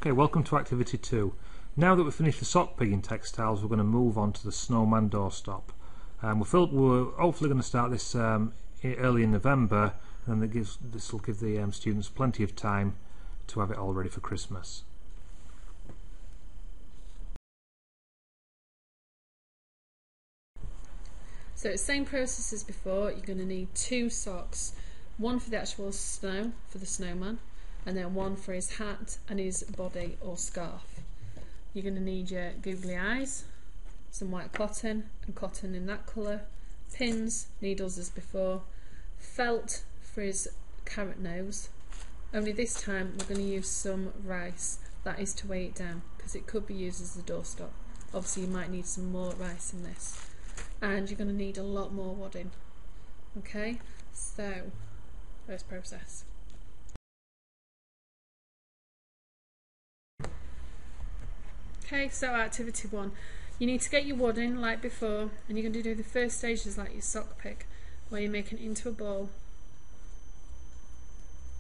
Okay, welcome to activity 2. Now that we've finished the sock pig in Textiles, we're going to move on to the Snowman doorstop. We're hopefully going to start this early in November, and this will give the students plenty of time to have it all ready for Christmas. So same process as before. You're going to need 2 socks, one for the actual snow, for the snowman, and then one for his hat and his body or scarf. You're going to need your googly eyes, some white cotton and cotton in that colour, pins, needles as before, felt for his carrot nose. Only this time we're going to use some rice, that is to weigh it down, because it could be used as a doorstop. Obviously you might need some more rice in this. And you're going to need a lot more wadding. Okay, so let's process. Okay, so activity 1. You need to get your wadding like before, and you're going to do the first stages like your sock pick, where you're making it into a ball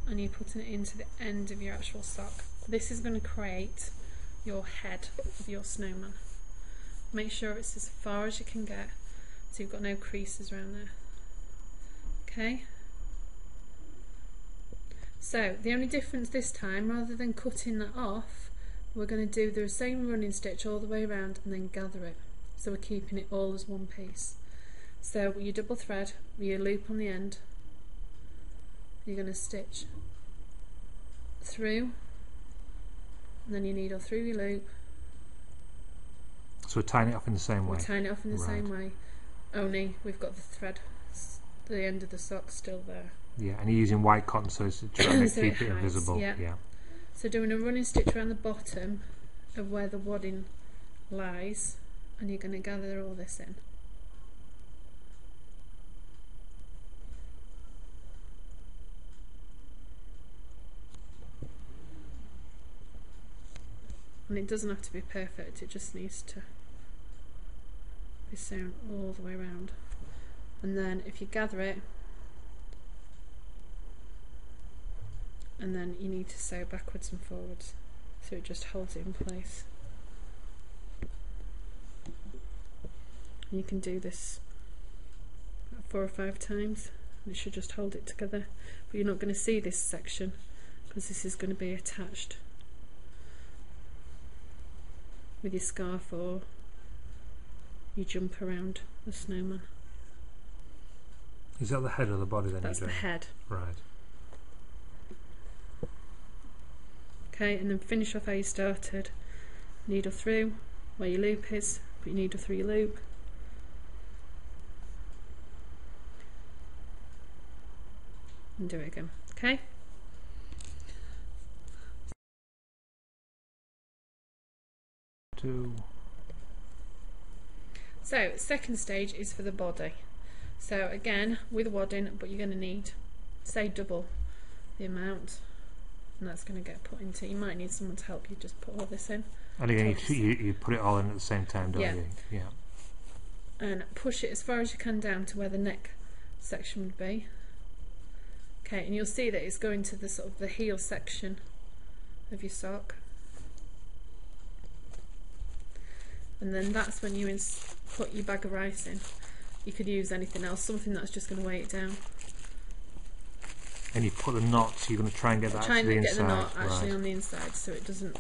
and you're putting it into the end of your actual sock. This is going to create your head of your snowman. Make sure it's as far as you can get, so you've got no creases around there. Okay? So the only difference this time, rather than cutting that off, we're going to do the same running stitch all the way around and then gather it. So we're keeping it all as one piece. So with your double thread, with your loop on the end, you're going to stitch through, and then your needle through your loop. So we're tying it off in the same way? We're tying it off in the same way, only we've got the thread, the end of the sock still there. Yeah, and you're using white cotton so it's trying to so keep it invisible. Yeah. So doing a running stitch around the bottom of where the wadding lies, and you're going to gather all this in. And it doesn't have to be perfect, it just needs to be sewn all the way around. And then if you gather it, and then you need to sew backwards and forwards so it just holds it in place. And you can do this 4 or 5 times and it should just hold it together, but you're not going to see this section because this is going to be attached with your scarf or you jump around the snowman. Is that the head or the body then? That's the head. Right. Okay, and then finish off how you started. Needle through where your loop is, put your needle through your loop. And do it again, okay? So, second stage is for the body. So again, with wadding, but you're going to need, say, double the amount. And that's going to get put into, you might need someone to help you just put all this in. And again, you put it all in at the same time, don't you? Yeah. And push it as far as you can down to where the neck section would be. Okay, and you'll see that it's going to the sort of the heel section of your sock. And then that's when you put your bag of rice in. You could use anything else, something that's just going to weigh it down. And you put the knot, so you're going to try and get that to the inside. Try and get the knot actually on the inside so it doesn't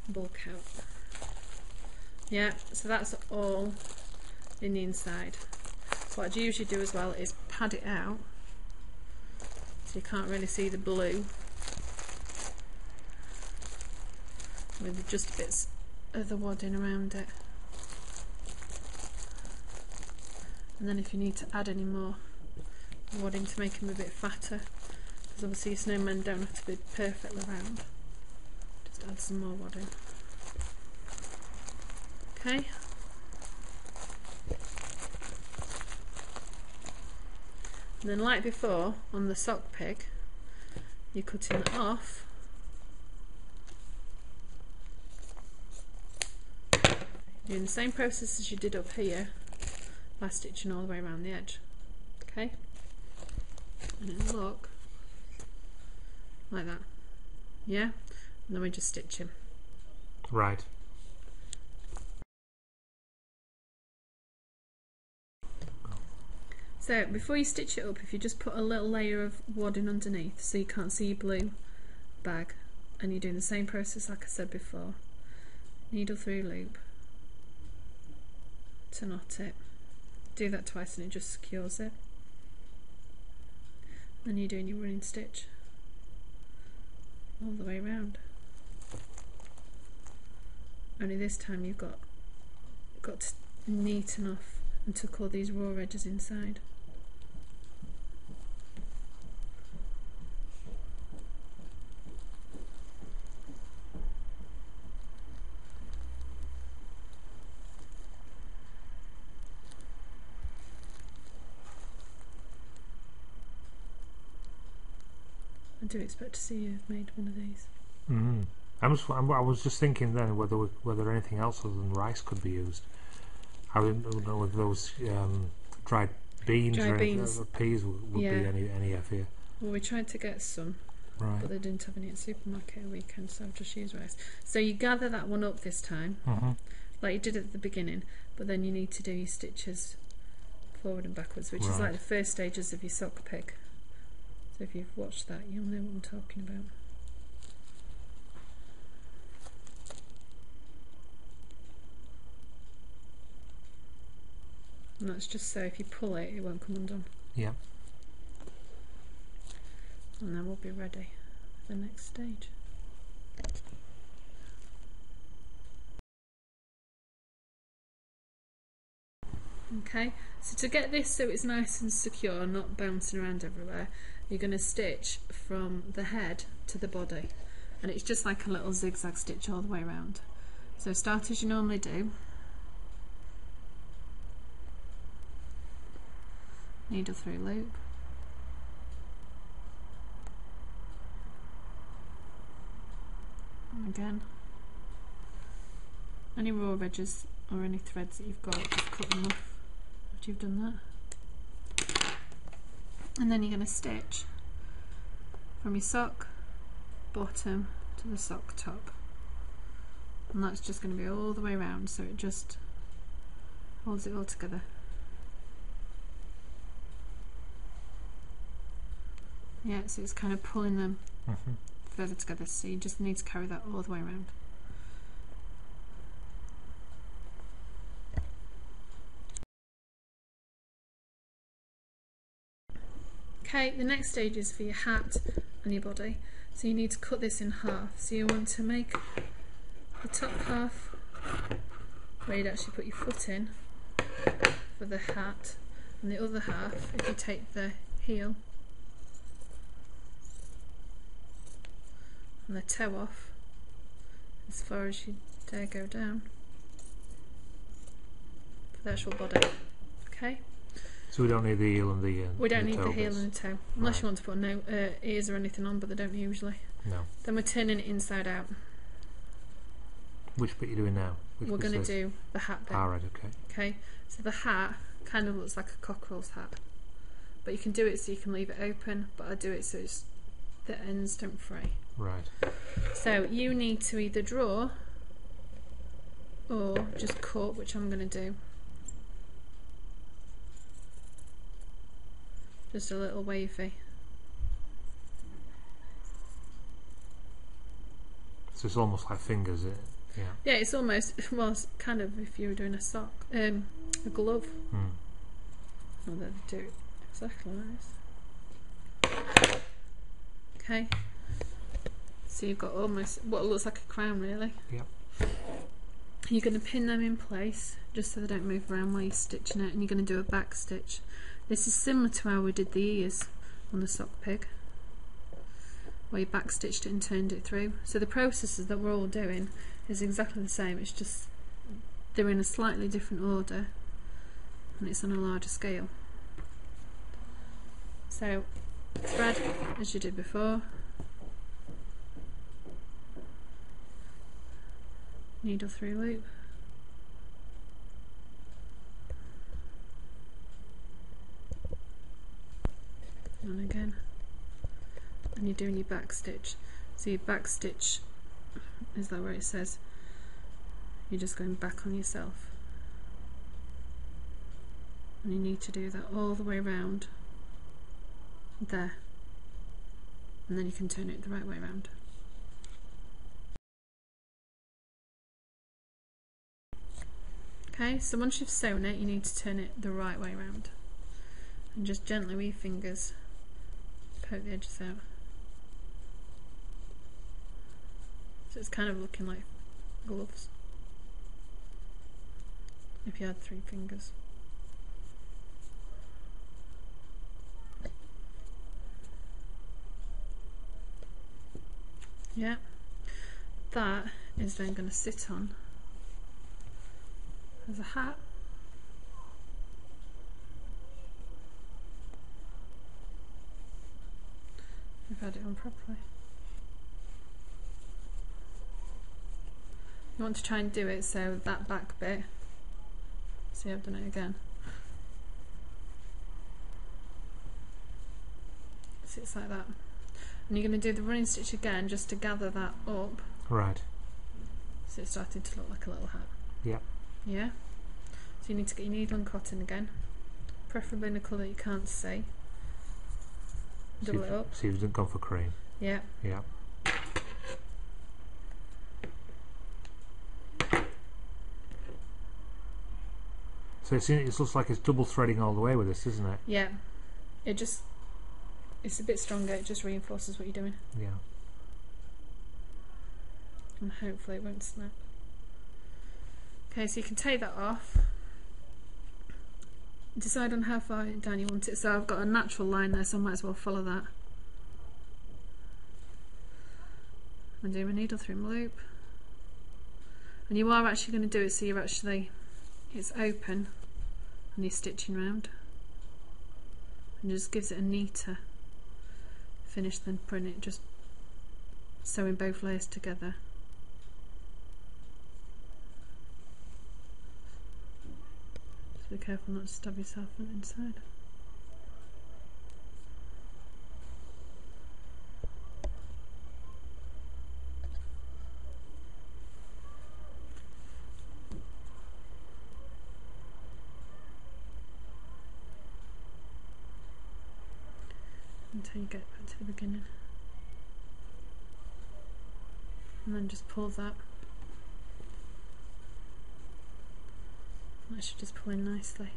bulk out. Yeah, so that's all in the inside. What I'd usually do as well is pad it out so you can't really see the blue with just bits of the wadding around it. And then if you need to add any more wadding to make them a bit fatter, because obviously your snowmen don't have to be perfectly round, just add some more wadding. Okay. And then like before on the sock pig, you're cutting it off doing the same process as you did up here by stitching all the way around the edge. Okay, and it'll look like that. Yeah, and then we just stitch him. Right. So before you stitch it up, if you just put a little layer of wadding underneath so you can't see your blue bag, and you're doing the same process like I said before, needle through loop to knot it. Do that twice and it just secures it. Then you're doing your running stitch all the way around. Only this time you've got to neat enough and tuck all these raw edges inside. I do expect to see you've made one of these. Mm. I was just thinking then whether anything else other than rice could be used. I don't know if those dried beans or peas would be any heavier. Well, we tried to get some, right, but they didn't have any at the supermarket at weekend, so I've just used rice. So you gather that one up this time, like you did at the beginning, but then you need to do your stitches forward and backwards, which is like the first stages of your sock pig. So if you've watched that, you'll know what I'm talking about. And that's just so if you pull it, it won't come undone. Yeah. And then we'll be ready for the next stage. Okay, so to get this so it's nice and secure, not bouncing around everywhere, you're going to stitch from the head to the body, and it's just like a little zigzag stitch all the way around. So start as you normally do, needle through loop, and again, any raw edges or any threads that you've got, just cut them off after you've done that. And then you're going to stitch from your sock bottom to the sock top, and that's just going to be all the way around, so it just holds it all together. Yeah, so it's kind of pulling them further together, so you just need to carry that all the way around. Okay, the next stage is for your hat and your body. So you need to cut this in half. So you want to make the top half where you'd actually put your foot in for the hat, and the other half, if you take the heel and the toe off as far as you dare go down for the actual body. Okay? So we don't need the heel and the we don't need toe the heel bits. and the toe, unless you want to put no ears or anything on, but they don't usually. No. Then we're turning it inside out. Which bit are you doing now? Which We're going to do the hat bit. Ah, right, okay. Okay, so the hat kind of looks like a cockerel's hat, but you can do it so you can leave it open, but I do it so it's, the ends don't fray. Right. So you need to either draw or just cut, which I'm going to do. Just a little wavy. So it's almost like fingers, is it? Yeah. Yeah, it's almost, well, it's kind of if you were doing a sock, a glove. Although they do it exactly like this. Okay. So you've got almost what looks like a crown, really. Yep. You're going to pin them in place just so they don't move around while you're stitching it, and you're going to do a back stitch. This is similar to how we did the ears on the sock pig, where you back stitched it and turned it through. So the processes that we're all doing is exactly the same, it's just they're in a slightly different order and it's on a larger scale. So thread as you did before, needle through loop, and again, and you're doing your back stitch. So your back stitch is that where it says you're just going back on yourself. And you need to do that all the way around there, and then you can turn it the right way around. Okay, so once you've sewn it, you need to turn it the right way around, and just gently with your fingers poke the edges out. So it's kind of looking like gloves if you had 3 fingers. Yeah, that is then going to sit on as a hat. I've had it on properly. You want to try and do it so that back bit, see I've done it again, sits like that. And you're going to do the running stitch again just to gather that up. Right. So it's starting to look like a little hat. Yep. Yeah? So you need to get your needle and cotton again, preferably in a colour you can't see. Double it up. See if you've gone for cream. Yeah. Yeah. So it looks like it's double threading all the way with this, isn't it? Yeah. It's a bit stronger, it just reinforces what you're doing. Yeah. And hopefully it won't snap. Okay, so you can take that off. Decide on how far down you want it. So I've got a natural line there, so I might as well follow that. And do my needle through my loop. And you are actually going to do it so it's open and you're stitching round. And just gives it a neater finish than putting it just sewing both layers together. Just be careful not to stab yourself on the inside. Until you get back to the beginning, and then just pull that. That should just pull in nicely,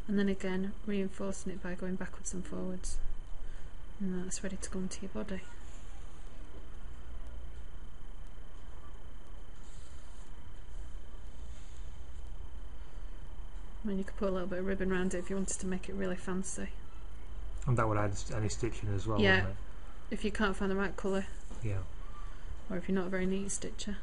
and then again reinforcing it by going backwards and forwards, and that's ready to go into your body. I mean, you could put a little bit of ribbon around it if you wanted to make it really fancy. And that would add any stitching as well, yeah, wouldn't it? If you can't find the right colour. Yeah. Or if you're not a very neat stitcher.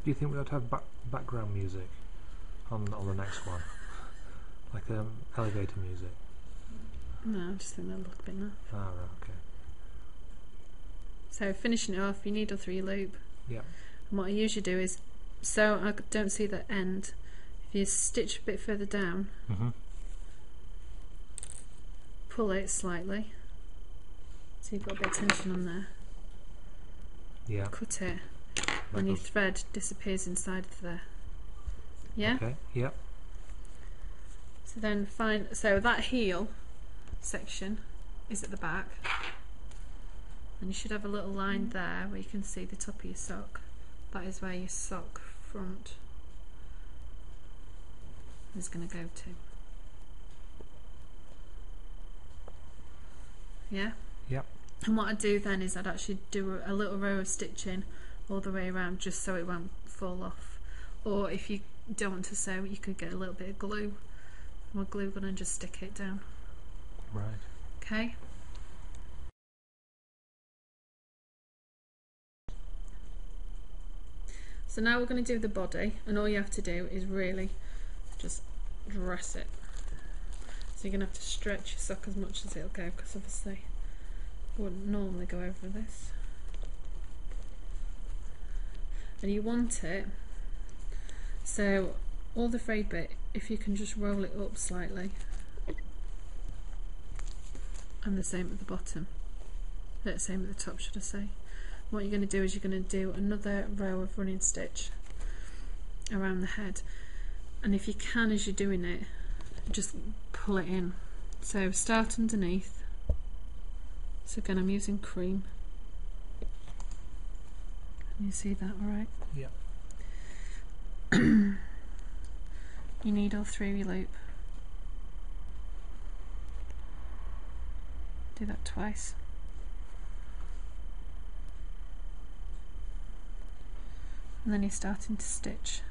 Do you think we ought to have background music on the next one? Like elevator music? No, I just think that'll look a bit nice. Ah, right, okay. So finishing it off, you needle through your loop. Yeah. And what I usually do is, so I don't see the end, if you stitch a bit further down, pull it slightly, so you've got a bit of tension on there. Yeah. Cut it, and your thread disappears inside of there. Yeah? Okay, yep. So then so that heel section is at the back, and you should have a little line there where you can see the top of your sock. That is where your sock front is going to go to. Yeah? Yep. And what I'd do then is I'd actually do a little row of stitching all the way around just so it won't fall off. Or if you don't want to sew, you could get a little bit of glue from a glue gun and just stick it down. Right. Okay? So now we're going to do the body, and all you have to do is really just dress it. So you're going to have to stretch your sock as much as it'll go, because obviously I wouldn't normally go over this. And you want it so all the frayed bit, if you can just roll it up slightly, and the same at the bottom. Same at the top, should I say. What you're going to do is you're going to do another row of running stitch around the head, and if you can, as you're doing it, just pull it in. So start underneath. So again, I'm using cream. Can you see that alright? Yeah. You needle through your loop. Do that twice. And then you're starting to stitch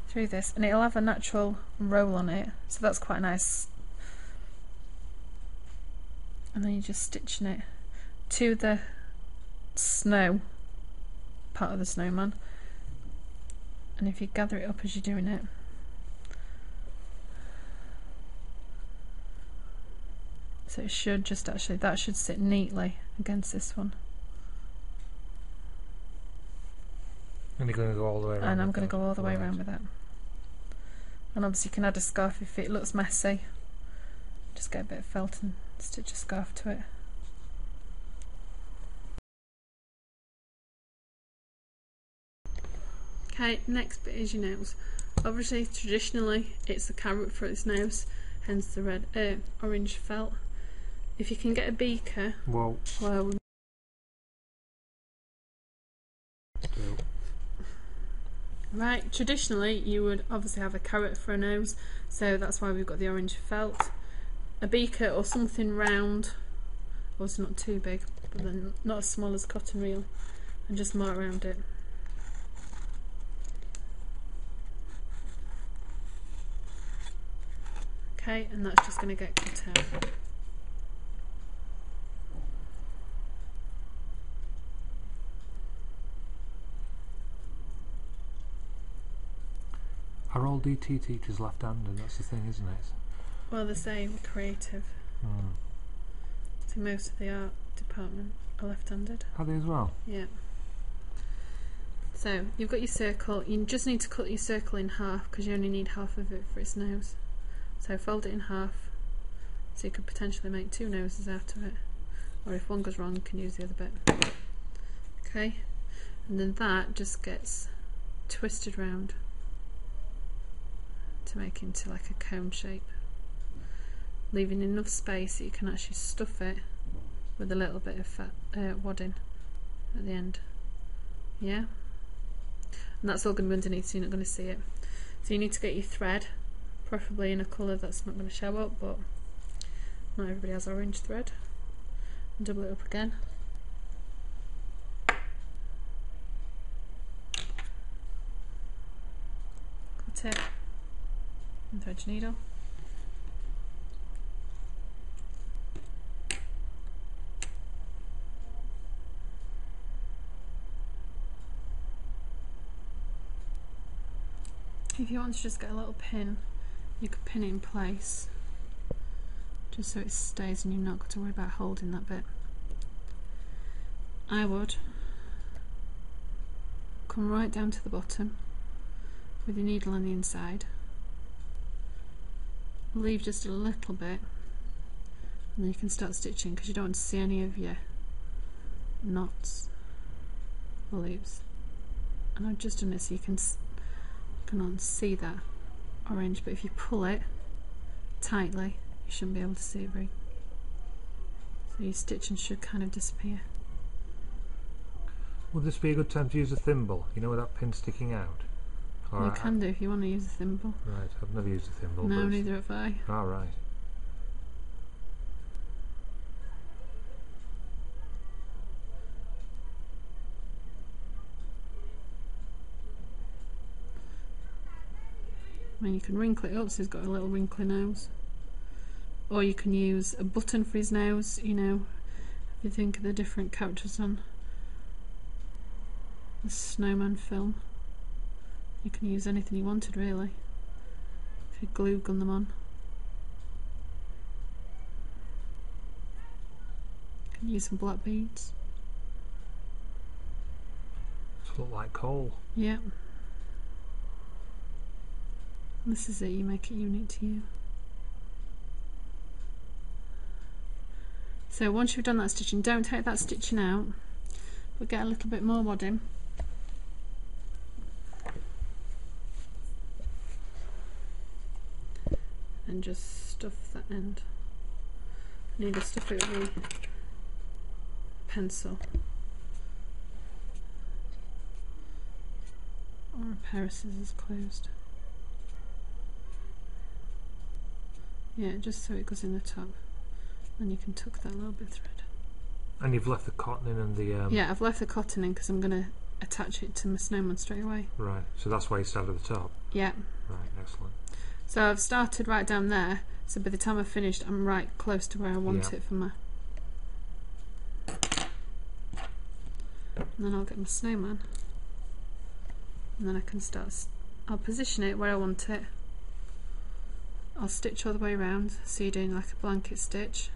through this, and it'll have a natural roll on it, so that's quite nice. And then you're just stitching it to the snow part of the snowman, and if you gather it up as you're doing it, so it should just actually, that should sit neatly against this one. And you're going to go all the way around. And I'm going to go all the way around with that. And obviously you can add a scarf if it looks messy. Just get a bit of felt and stitch a scarf to it. Okay, next bit is your nose. Obviously, traditionally, it's the carrot for its nose, hence the red, orange felt. If you can get a beaker, well, right, traditionally you would obviously have a carrot for a nose, so that's why we've got the orange felt. A beaker or something round, obviously not too big, but then not as small as cotton reel, and just mark around it. Okay, and that's just going to get cut out. Are all DT teachers left-handed? That's the thing, isn't it? Well, the same creative. So most of the art department are left-handed. Are they as well? Yeah. So you've got your circle. You just need to cut your circle in half because you only need half of it for its nose. So fold it in half, so you could potentially make two noses out of it, or if one goes wrong you can use the other bit. Okay, and then that just gets twisted round to make into like a cone shape, leaving enough space that you can actually stuff it with a little bit of fat, wadding at the end. Yeah, and that's all going to be underneath, so you're not going to see it. So you need to get your thread, preferably in a colour that's not going to show up, but not everybody has orange thread. And double it up again. Cut it and thread your needle. If you want to just get a little pin, you could pin it in place just so it stays and you've not got to worry about holding that bit. I would come right down to the bottom with your needle on the inside, leave just a little bit, and then you can start stitching because you don't want to see any of your knots or loops. And I've just done it so you can not see that orange, but if you pull it tightly you shouldn't be able to see it very, so your stitching should kind of disappear. Would this be a good time to use a thimble, you know, with that pin sticking out? You can do if you want to use a thimble. Right, I've never used a thimble. No, neither have I. All right. I mean, you can wrinkle it up so he's got a little wrinkly nose, or you can use a button for his nose, you know, if you think of the different characters on the Snowman film. You can use anything you wanted really, if you glue gun them on. You can use some black beads. It's look like coal. Yeah. This is it, you make it unique to you. So once you've done that stitching, don't take that stitching out, but get a little bit more wadding. And just stuff that end. I need to stuff it with the pencil. Or a pair of scissors closed. Yeah, just so it goes in the top. And you can tuck that little bit of thread. And you've left the cotton in and the... Yeah, I've left the cotton in because I'm going to attach it to my snowman straight away. Right, so that's why you start at the top? Yeah. Right, excellent. So I've started right down there, so by the time I've finished I'm right close to where I want it for my... And then I'll get my snowman. And then I can start... I'll position it where I want it. I'll stitch all the way around, so you're doing like a blanket stitch.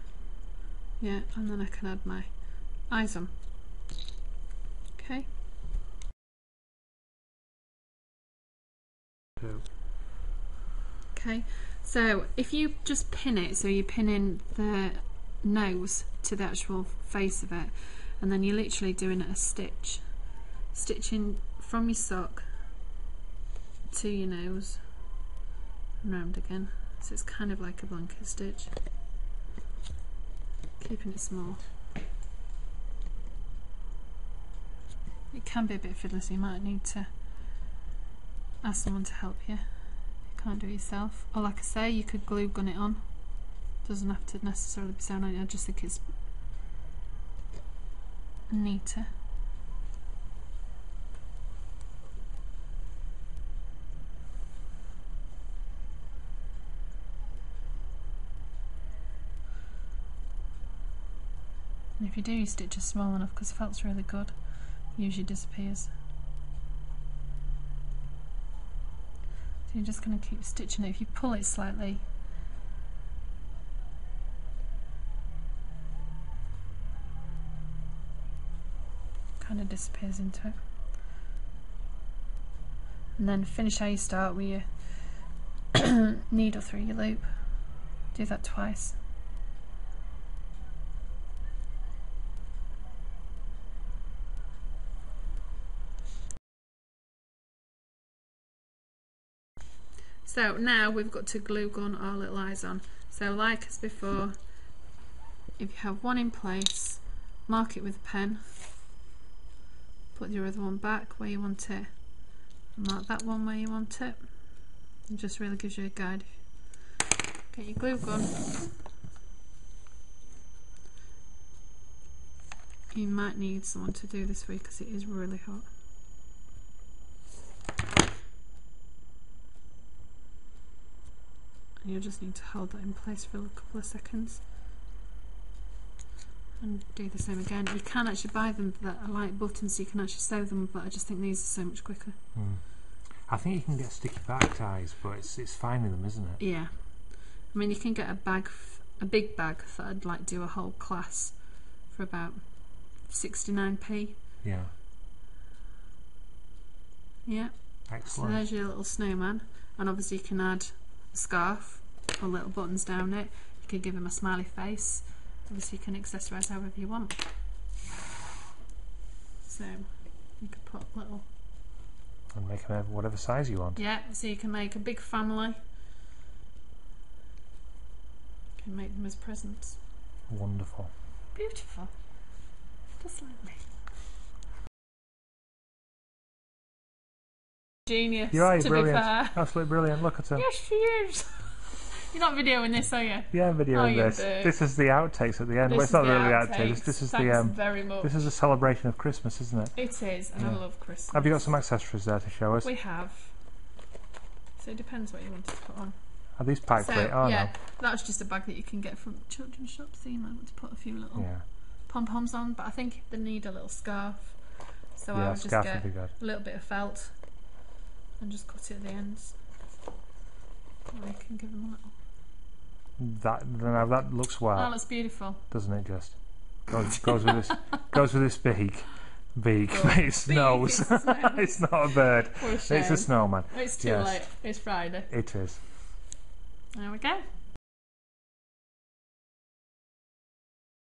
Yeah, and then I can add my eyes on. Okay. Okay, so if you just pin it, so you pin in the nose to the actual face of it, and then you're literally doing a stitch, stitching from your sock to your nose and round again. So it's kind of like a blanket stitch, keeping it small. It can be a bit fiddly, so you might need to ask someone to help you. You can't do it yourself. Or like I say, you could glue gun it on. Doesn't have to necessarily be sewn on it. I just think it's neater. And if you do your stitches small enough, because felt's really good, it usually disappears. So you're just going to keep stitching it. If you pull it slightly, kind of disappears into it. And then finish how you start with your needle through your loop. Do that twice. So now we've got to glue gun our little eyes on. So like as before, if you have one in place, mark it with a pen, put your other one back where you want it, mark that one where you want it. It just really gives you a guide. Get your glue gun. You might need someone to do this for you because it is really hot. And you'll just need to hold that in place for a couple of seconds. And do the same again. You can actually buy them that are like buttons, so you can actually sew them, but I just think these are so much quicker. I think you can get sticky back ties, but it's finding them, isn't it? Yeah. I mean, you can get a bag, a big bag that I'd like do a whole class for about 69p. Yeah. Yeah. Excellent. So there's your little snowman, and obviously you can add a scarf or little buttons down it. You could give him a smiley face. Obviously you can accessorise however you want. So you could put little... And make them whatever size you want. Yeah, so you can make a big family. You can make them as presents. Wonderful. Beautiful. Just like me. Genius, You are to brilliant. be fair. Absolutely brilliant. Look at him. Yes, she is. You're not videoing this, are you? Yeah, I'm videoing you this. do. This is the outtakes at the end. This Well, it's is not the really the outtakes. outtakes. This is Thanks very much. This is a celebration of Christmas, isn't it? It is, and I love Christmas. Have you got some accessories there to show us? We have. So it depends what you wanted to put on. Are these packed So, for? Oh yeah, that's just a bag that you can get from children's shops, so you might want to put a few little pom-poms on, but I think they need a little scarf. So I would just get a little bit of felt and just cut it at the ends. Or you can give them a little... That looks well. That looks beautiful. Doesn't it just? Goes with this goes with this beak. It's nose. It's not a bird. It's a snowman. It's too late. It's Friday. It is. There we go.